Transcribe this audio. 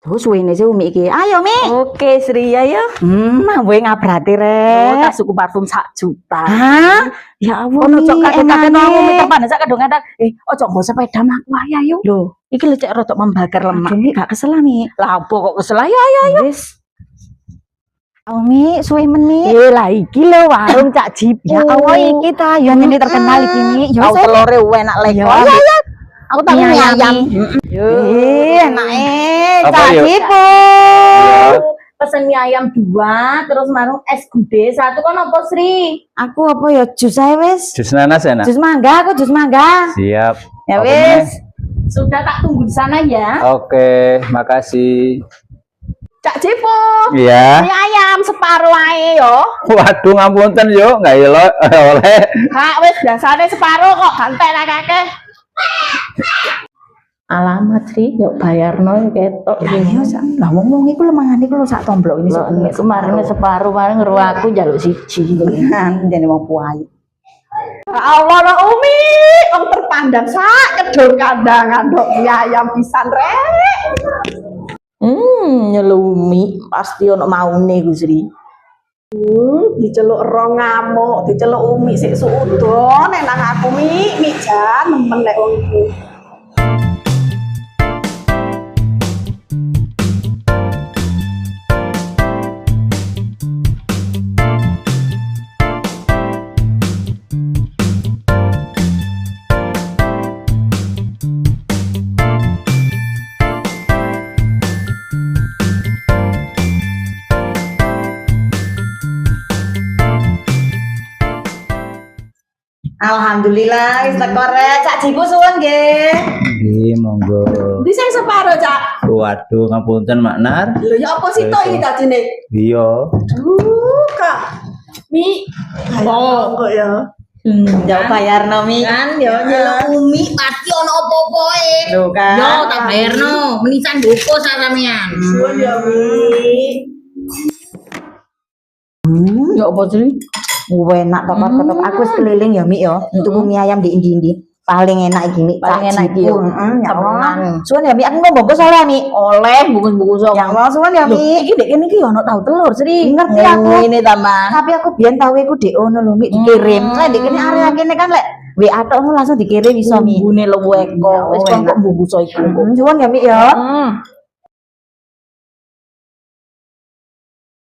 Terus suwene sih Umi iki. Ayo Mi. Oke Sri ayo. Kowe ngabrati Oh, rek. tak suku parfum 1 juta. Hah? Ya Allah. Ono cok kate-kate nang Umi Mi. tempat sak kadang-kadang. Ojo nggo sepeda mlaku ayo ayo. Lho, Iki lho cek rodok membakar lemak. Mi gak kesel Mi. Lah opo kok kesel ayo ayo. Wis. Umi, suwe men Mi. Lah iki lho warung Cak Jipu. Ya Allah iki ta, yo ini terkenal iki Mi. Yo Tahu telore enak lego. Ayo, ayo. Aku tak Mie mie ayam. ayam. Enake Apa, Cak yuk? Jipu. Pesen mie ayam 2, terus marung es gude 1 kon opo Sri? Aku apa ya jus ae wis. Jus nanas enak. Jus mangga, aku jus mangga. Siap. Ya Apa wis. Sudah tak tunggu di sana ya. Oke, makasih. Cak Jipu. Iya. Mie ayam separuh ae yo. Waduh, ngapunten yo, nggak oleh. Hak wis biasane separuh kok gantek akeh. Alamat Sri, yuk bayarno ketok Ayo sak. Lah wong iku lemangane iku lho sak tomblok ini Ini kemarin separuh paling ngero aku njaluk siji. Ndene wong puai. Ya Allah no Umi, wong terpandang sak kedul kandangan dok mie ayam pisan rek. Nyelumi pasti ono maune Gus Sri. Diceluk rong ngamuk, diceluk Umi sik suudon enak aku mi jan nemen lek wong iki. Alhamdulillah wis teko rek. Cak Jipu suwun nggih. Nggih, monggo. Di sing separuh Cak. Waduh, ngapunten Mak Nar. Lho ya apa sih to iki dadine? Iya. Kak. Mi. Oh, kok ya. Yo bayarno Mi. Kan yo nyeluk Umi pasti ono opo-opoe. Lho kan. Yo tak bayarno, menisan buku sampean. Suwun ya Mi. Ya apa sih? Enak to kotok. Aku wis keliling ya Mi yo. Tuku mie ayam di ndi-ndi. Paling enak iki Mi. Paling Cak enak iki Jipu. yo. Ya Allah. Temenan. Suwun ya Mi, aku mau bungkus soalnya Mi. Oleh bungkus-bungkus sok. Ya Allah, suwun ya Loh, Mi. iki dek kene iki ono tahu telur, Sri. Ngerti aku. Ini taman. Tapi aku biyen tahu iku dhek ono lho Mi dikirim. Lah dhek kene area kene kan lek WA tok langsung dikirim iso Mi. Bumbune luwih Ya, kok. Wis enak. kok bungkus iku. Suwun ya Mi ya.